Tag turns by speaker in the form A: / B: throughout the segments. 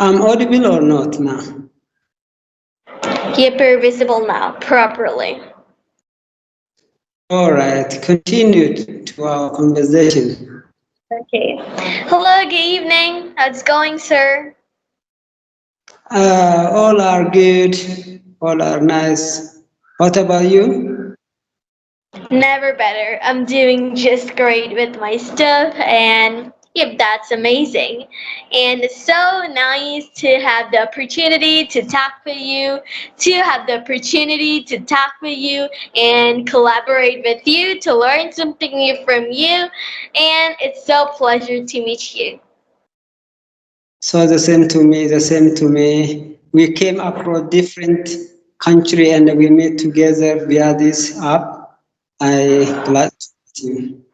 A: I'm audible or not now?
B: Yep, you're visible now, properly.
A: All right, continue to our conversation.
B: Okay. Hello, good evening. How's it going, sir?
A: All are good, all are nice. What about you?
B: Never better. I'm doing just great with my stuff, and yep, that's amazing. And it's so nice to have the opportunity to talk with you, to have the opportunity to talk with you and collaborate with you, to learn something new from you. And it's so pleasure to meet you.
A: So the same to me, the same to me. We came across different country and we met together via this app. I glad to meet you.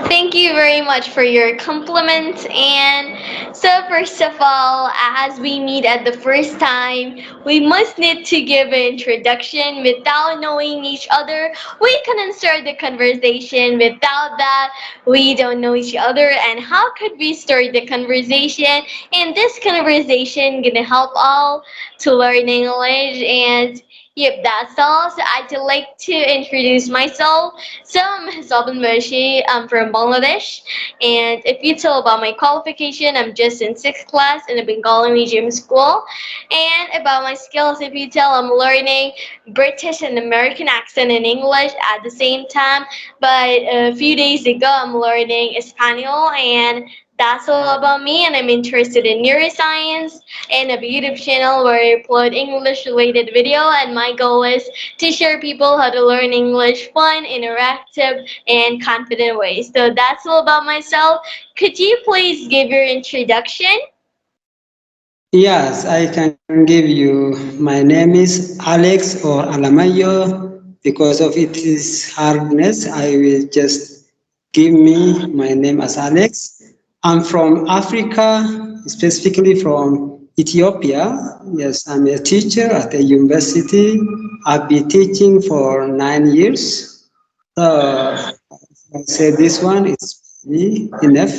B: Thank you very much for your compliment. And so, first of all, as we meet at the first time, we must need to give an introduction. Without knowing each other, we couldn't start the conversation. Without that, we don't know each other. And how could we start the conversation? And this conversation gonna help all to learn English. And yep, that's all. So I'd like to introduce myself. So I'm Hisabin Mershi. I'm from Bangladesh. And if you tell about my qualification, I'm just in sixth class in a Bengali medium school. And about my skills, if you tell, I'm learning British and American accent in English at the same time. But a few days ago, I'm learning Espanol, and that's all about me. And I'm interested in neuroscience and a YouTube channel where I upload English related video. And my goal is to share people how to learn English fun, interactive, and confident ways. So that's all about myself. Could you please give your introduction?
A: Yes, I can give you. My name is Alex or Alamayo. Because of its hardness, I will just give me my name as Alex. I'm from Africa, specifically from Ethiopia. Yes, I'm a teacher at a university. I've been teaching for 9 years. So I say this one is me enough.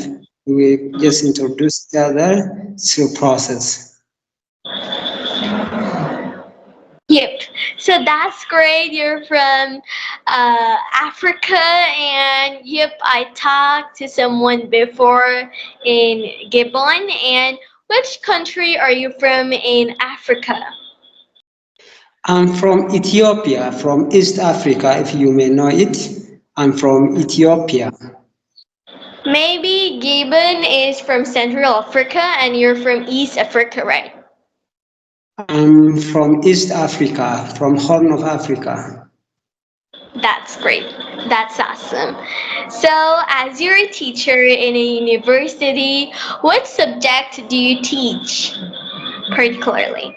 A: We just introduce each other through process.
B: Yep. So that's great. You're from Africa, and yep, I talked to someone before in Gabon. And which country are you from in Africa?
A: I'm from Ethiopia, from East Africa, if you may know it. I'm from Ethiopia.
B: Maybe Gabon is from Central Africa, and you're from East Africa, right?
A: I'm from East Africa, from Horn of Africa.
B: That's great. That's awesome. So, as you're a teacher in a university, what subject do you teach particularly?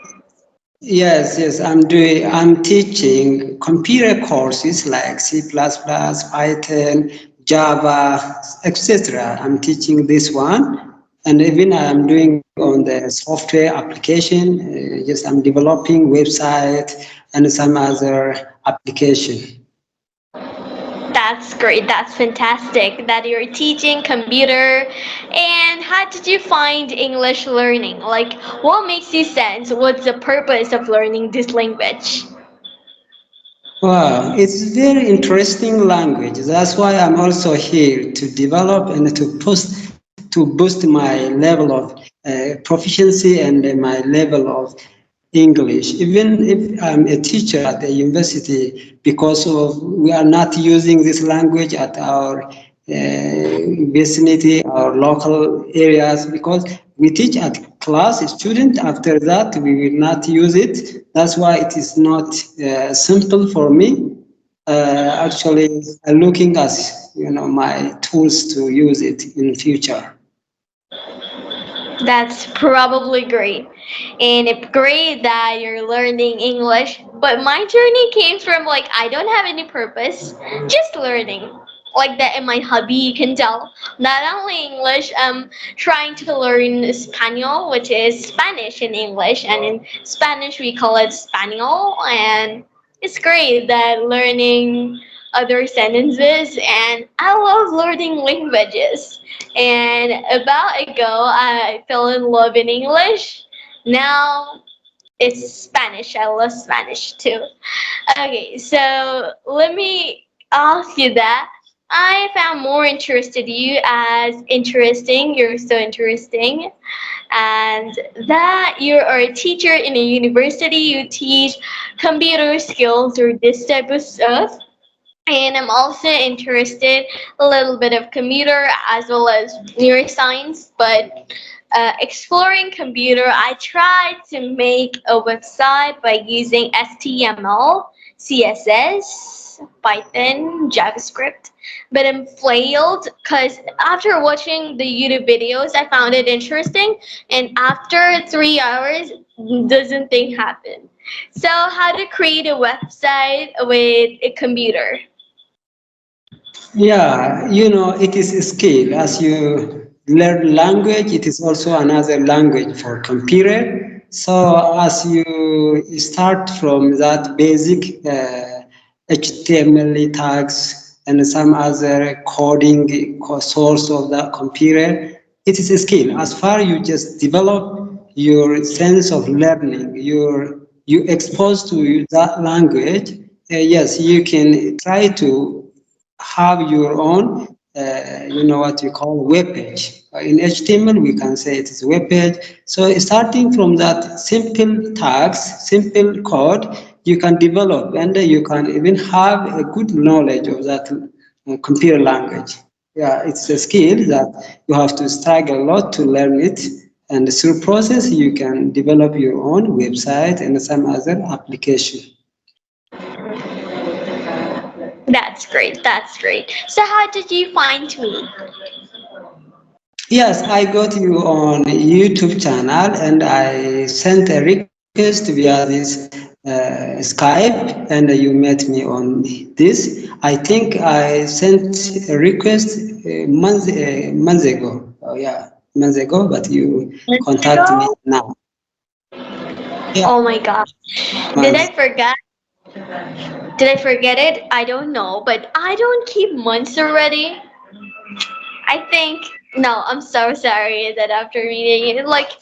A: I'm teaching computer courses like C++, Python, Java, etc. I'm teaching this one. And even I'm doing on the software application, I'm developing website and some other application.
B: That's great. That's fantastic that you're teaching computer. And how did you find English learning? Like, what makes you sense? What's the purpose of learning this language?
A: Wow, it's very interesting language. That's why I'm also here to develop and to boost my level of proficiency and my level of English. Even if I'm a teacher at a university, because of we are not using this language at our vicinity, our local areas, because we teach at class student. After that, we will not use it. That's why it is not simple for me. Actually, looking at my tools to use it in future.
B: That's probably great. And it's great that you're learning English. But my journey came from like, I don't have any purpose, just learning. Like that in my hobby, you can tell. Not only English, I'm trying to learn Espanol, which is Spanish in English. And in Spanish, we call it Spaniel. And it's great that learning other sentences, and I love learning languages. And about ago, I fell in love in English. Now it's Spanish. I love Spanish too. Okay, so let me ask you that. I found more interested you as interesting. You're so interesting, and that you are a teacher in a university. You teach computer skills or this type of stuff. And I'm also interested a little bit of computer as well as neuroscience, but exploring computer, I tried to make a website by using HTML, CSS, Python, JavaScript, but I failed because after watching the YouTube videos, I found it interesting, and after 3 hours, doesn't thing happen. So, how to create a website with a computer?
A: Yeah, it is a skill. As you learn language, it is also another language for computer. So as you start from that basic HTML tags and some other coding source of the computer, it is a skill. As far you just develop your sense of learning, you exposed to that language, yes, you can try to have your own, what we call web page. In HTML, we can say it is web page. So starting from that simple tags, simple code, you can develop and you can even have a good knowledge of that computer language. Yeah, it's a skill that you have to struggle a lot to learn it. And through process, you can develop your own website and some other application.
B: That's great. That's great. So, how did you find me?
A: Yes, I got you on YouTube channel and I sent a request via this Skype and you met me on this. I think I sent a request months ago. Oh yeah, months ago, but you
B: Months
A: contact me
B: ago?
A: now. Yeah,
B: Oh my god. Did I
A: months.
B: forget? Did I forget it? I don't know, but I don't keep months already. I think no, I'm so sorry that after reading it, like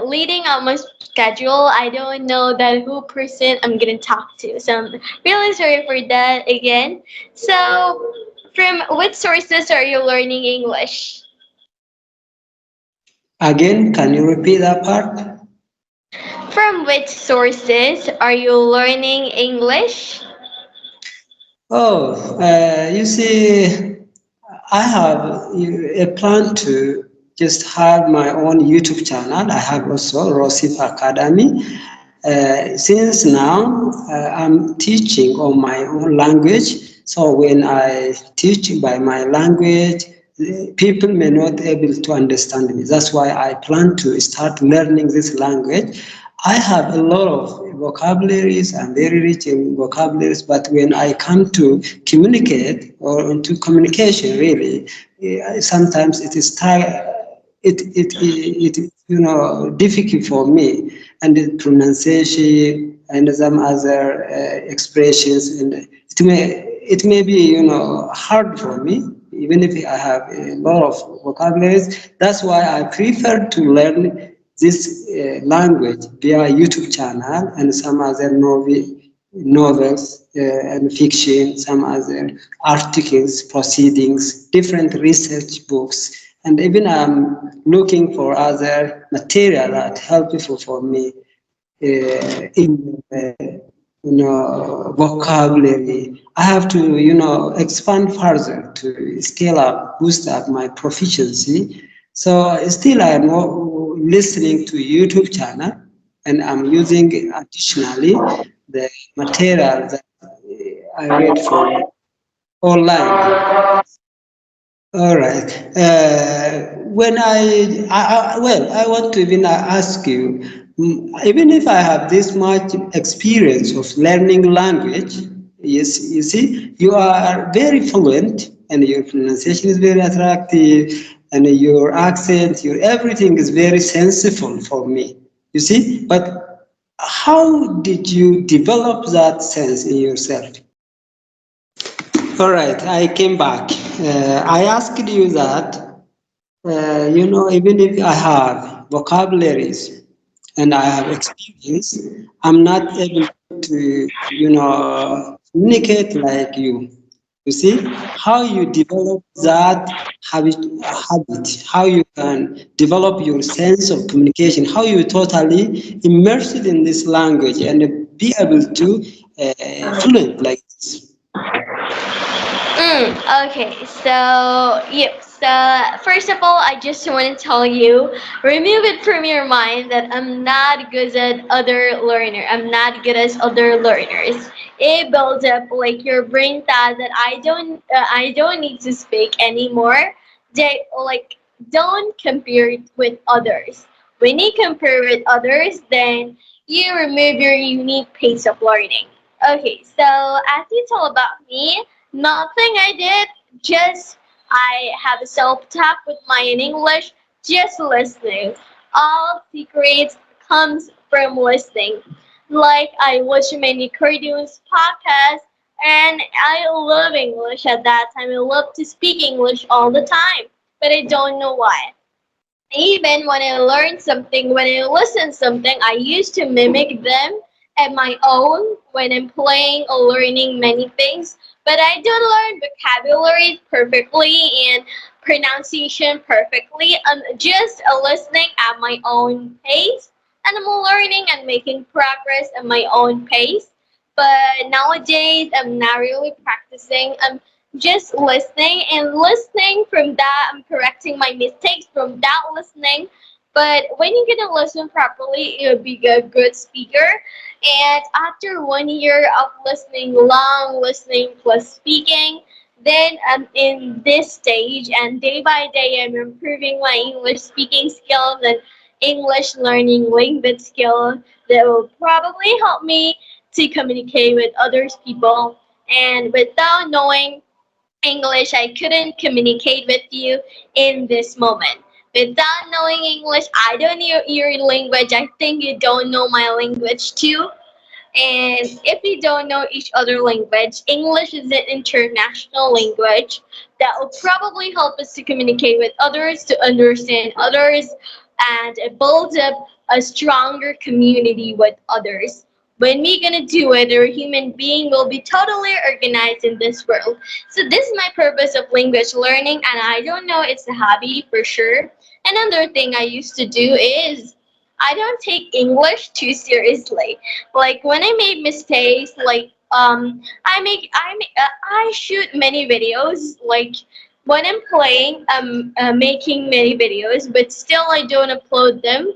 B: leading on my schedule, I don't know that who person I'm gonna talk to. So I'm really sorry for that again. So, from which sources are you learning English?
A: Again, can you repeat that part?
B: From which sources are you learning English?
A: Oh, you see, I have a plan to just have my own YouTube channel. I have also Rosif Academy. Since now I'm teaching on my own language, so when I teach by my language, people may not able to understand me. That's why I plan to start learning this language. I have a lot of vocabularies. I'm very rich in vocabularies, but when I come to communicate or into communication, really, sometimes it is it difficult for me, and the pronunciation and some other expressions, and it may be hard for me even if I have a lot of vocabularies. That's why I prefer to learn this language via YouTube channel and some other novels and fiction, some other articles, proceedings, different research books, and even I'm looking for other material that helpful for me in vocabulary. I have to expand further to scale up, boost up my proficiency. So still I am listening to YouTube channel, and I'm using additionally the material that I read from online. All right. When well, I want to even ask you, even if I have this much experience of learning language, yes, you see, you are very fluent and your pronunciation is very attractive and your accent, your everything is very sensible for me. You see, but how did you develop that sense in yourself? All right, I came back. I asked you that, even if I have vocabularies and I have experience, I'm not able to, communicate like you. You see how you develop that habit, how you can develop your sense of communication, how you totally immersed in this language and be able to fluent like this.
B: Okay, so yep. So first of all, I just want to tell you, remove it from your mind that I'm not good at other learner. I'm not good as other learners. It builds up like your brain thought that I don't need to speak anymore. They like don't compare it with others. When you compare with others, then you remove your unique pace of learning. Okay, so as you tell about me. Nothing I did, just I have a self-talk with my in English, just listening. All secrets comes from listening. Like I watch many cartoons, podcasts, and I love English at that time. I love to speak English all the time, but I don't know why. Even when I learn something, when I listen something, I used to mimic them at my own when I'm playing or learning many things. But I don't learn vocabulary perfectly and pronunciation perfectly. I'm just listening at my own pace, and I'm learning and making progress at my own pace. But nowadays, I'm not really practicing. I'm just listening and listening from that. I'm correcting my mistakes from that listening. But when you're gonna listen properly, you'll be a good speaker. And after 1 year of listening, long listening plus speaking, then I'm in this stage, and day by day, I'm improving my English speaking skills and English learning language skills that will probably help me to communicate with others people. And without knowing English, I couldn't communicate with you in this moment. Without knowing English, I don't know your language. I think you don't know my language too. And if we don't know each other language, English is an international language that will probably help us to communicate with others, to understand others, and build up a stronger community with others. When we're gonna do it, our human being will be totally organized in this world. So this is my purpose of language learning, and I don't know it's a hobby for sure. Another thing I used to do is I don't take English too seriously. Like when I made mistakes, like I shoot many videos. Like when I'm playing, I'm making many videos, but still I don't upload them.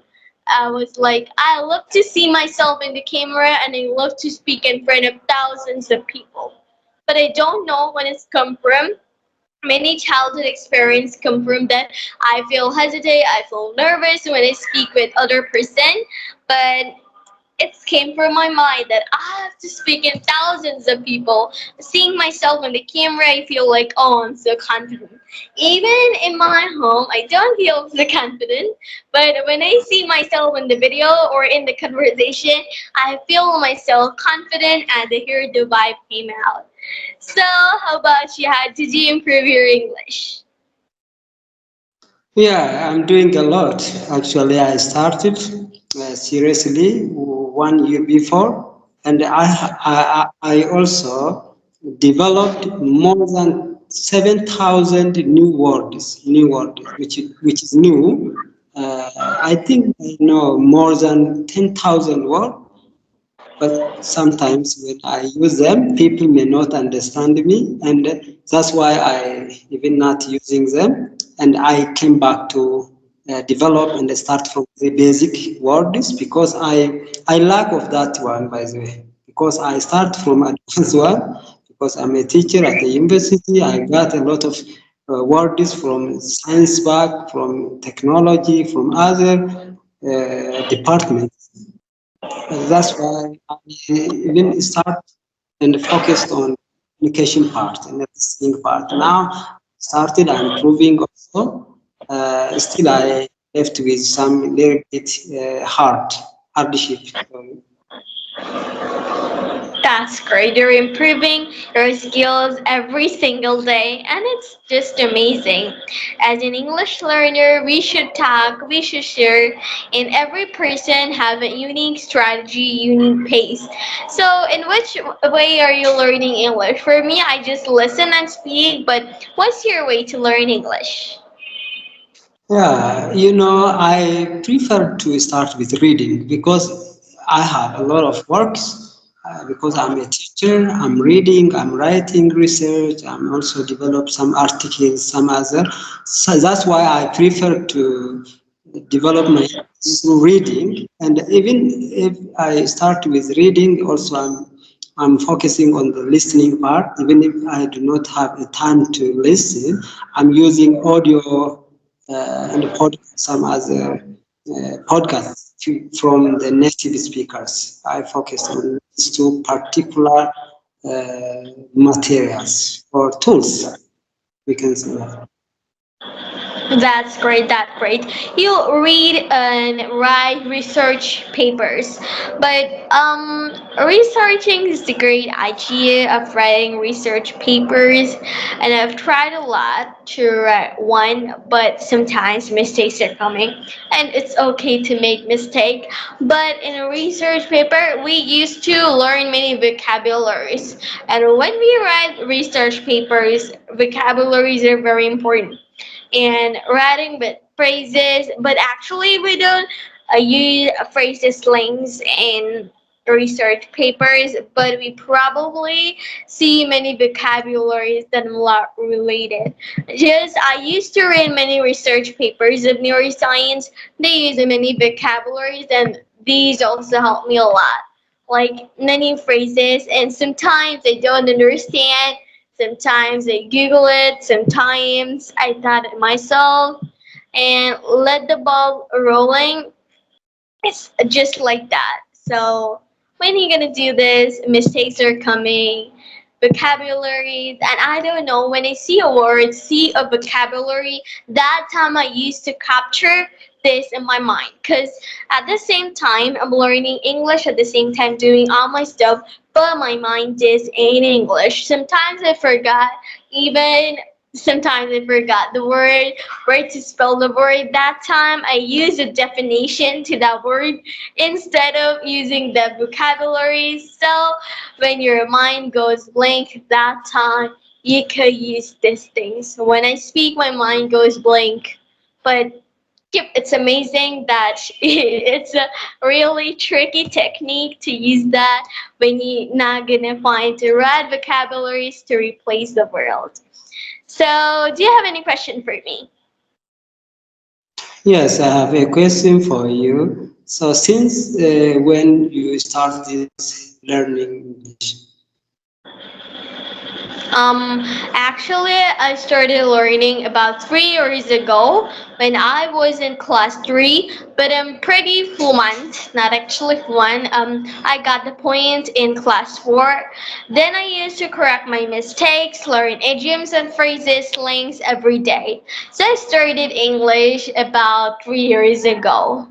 B: I was like, I love to see myself in the camera, and I love to speak in front of thousands of people. But I don't know when it's come from. Many childhood experience come from that. I feel hesitate, I feel nervous when I speak with other person, but it came from my mind that I have to speak in thousands of people. Seeing myself on the camera, I feel like, oh, I'm so confident. Even in my home, I don't feel so confident. But when I see myself in the video or in the conversation, I feel myself confident and here the vibe came out. So, how about you? How did you improve your English?
A: Yeah, I'm doing a lot. Actually, I started seriously 1 year before, and I also developed more than 7,000 new words, which is new. I think I know more than 10,000 words, but sometimes when I use them, people may not understand me, and that's why I even not using them. And I came back to develop and start from the basic words because I lack of that one, by the way, because I start from advanced one because I'm a teacher at the university. I got a lot of words from science back, from technology, from other departments. That's why I even start and focused on communication part and the listening part. Now started I'm improving also. Still I left with some little bit hardship.
B: That's great. You're improving your skills every single day, and it's just amazing. As an English learner, we should talk, we should share, and every person have a unique strategy, unique pace. So, in which way are you learning English? For me, I just listen and speak, but what's your way to learn English?
A: Yeah, I prefer to start with reading because I have a lot of works. Because I'm a teacher, I'm reading, I'm writing research, I'm also develop some articles, some other. So that's why I prefer to develop my through reading. And even if I start with reading, also I'm focusing on the listening part. Even if I do not have the time to listen, I'm using audio and some other podcasts from the native speakers. I focus on these two particular materials or tools, we can say that.
B: That's great, that's great. You read and write research papers, but researching is the great idea of writing research papers, and I've tried a lot to write one, but sometimes mistakes are coming, and it's okay to make mistake. But in a research paper, we used to learn many vocabularies, and when we write research papers, vocabularies are very important and writing with phrases, but actually we don't use phrases slangs in research papers, but we probably see many vocabularies that are not related. Just I used to read many research papers of neuroscience. They use many vocabularies, and these also help me a lot. Like many phrases, and sometimes I don't understand. Sometimes I Google it, sometimes I thought it myself and let the ball rolling. It's just like that. So when are you gonna do this? Mistakes are coming, vocabularies, and I don't know. When I see a word, see a vocabulary, that time I used to capture this in my mind. Cause at the same time I'm learning English, at the same time doing all my stuff, but my mind is in English. Sometimes I forgot even. Sometimes I forgot the word, where to spell the word. That time I use a definition to that word instead of using the vocabulary. So when your mind goes blank that time, you could use these things. When I speak, my mind goes blank. But yep, it's amazing that it's a really tricky technique to use that when you're not gonna find the right vocabularies to replace the world. So, do you have any question for me?
A: Yes, I have a question for you. So, since when you start this learning English?
B: Um, Actually, I started learning about 3 years ago when I was in class three, but I'm pretty fluent, not actually fluent. I got the point in class four. Then I used to correct my mistakes, learn idioms and phrases, slangs every day. So I started English about 3 years ago.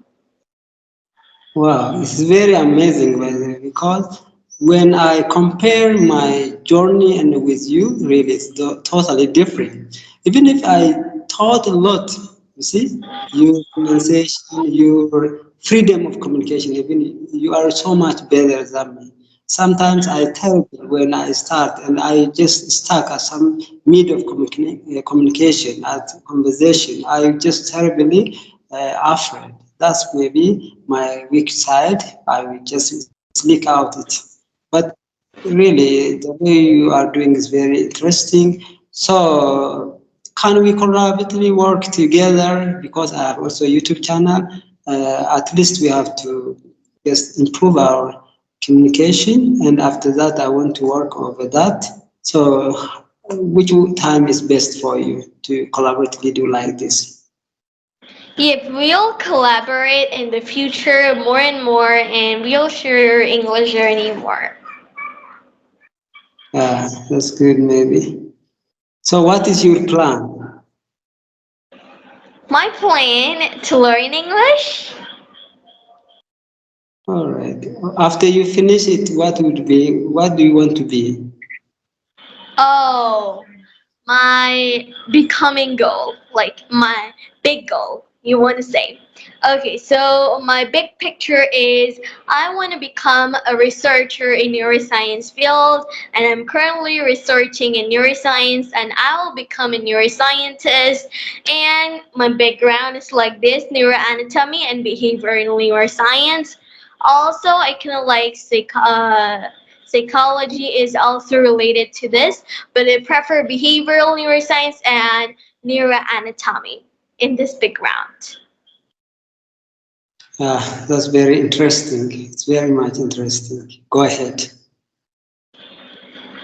A: Wow, it's very amazing by the way, because when I compare my journey and with you, really it's totally different. Even if I taught a lot, you see, your pronunciation, your freedom of communication, even you are so much better than me. Sometimes I tell you when I start and I just stuck at some mid of communication, at conversation, I just terribly afraid. That's maybe my weak side. I will just leak out it. But really, the way you are doing is very interesting. So, can we collaboratively work together? Because I have also a YouTube channel. At least we have to just improve our communication, and after that, I want to work over that. So, which time is best for you to collaboratively do like this?
B: If we'll collaborate in the future more and more, and we'll share English journey more.
A: Yeah, that's good, maybe. So, what is your plan?
B: My plan to learn English
A: All right. After you finish it, what do you want to be?
B: Oh, my becoming goal, like my big goal, you want to say. Okay, so my big picture is I want to become a researcher in neuroscience field, and I'm currently researching in neuroscience, and I will become a neuroscientist. And my background is like this: neuroanatomy and behavioral neuroscience. Also, I kind of like psychology is also related to this, but I prefer behavioral neuroscience and neuroanatomy in this background.
A: That's very interesting. It's very much interesting. Go ahead.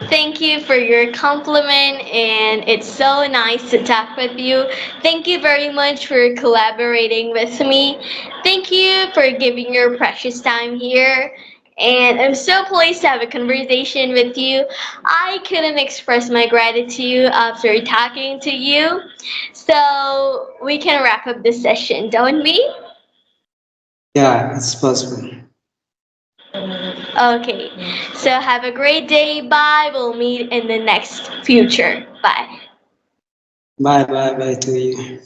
B: Thank you for your compliment, and it's so nice to talk with you. Thank you very much for collaborating with me. Thank you for giving your precious time here. And I'm so pleased to have a conversation with you. I couldn't express my gratitude after talking to you. So we can wrap up this session, don't we?
A: Yeah, it's possible.
B: Okay. So have a great day. Bye. We'll meet in the next future. Bye.
A: Bye bye bye to you.